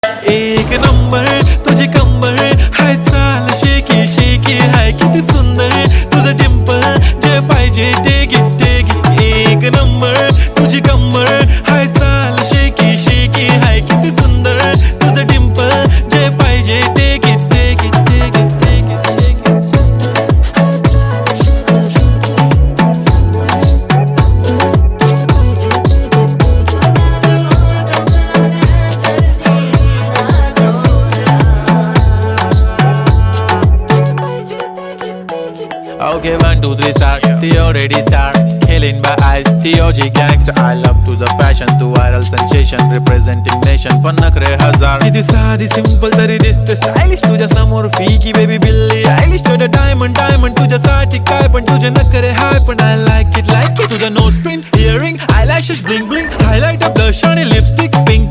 एक नंबर तुझी कंबर हाय, चाल शेकी शेकी हाय, किती सुंदर तुझं डिंपल, जे पाहिजे ते घे. एक नंबर तुझी कंबर हाय, चाल शेकी शेकी हाय, किती सुंदर तुझं डिंपल, जे पाहिजे ते घे. Okay, 1, 2, 3 start. The already start. Killing by eyes. The OG gangster. I love to the passion, to viral sensation, representing nation. पन्नकरे हजार. किती साधी simple तरी दिसते stylish तुझ्या समोर फीकी baby बिल्ली आयलिश. तुझं diamond तुझ्यासाठी काय पण तुझे नखरे हाय, पण I like it. तुझं nose pin, earring, eyelashes bling bling, highlighter, blush आणि lipstick pink.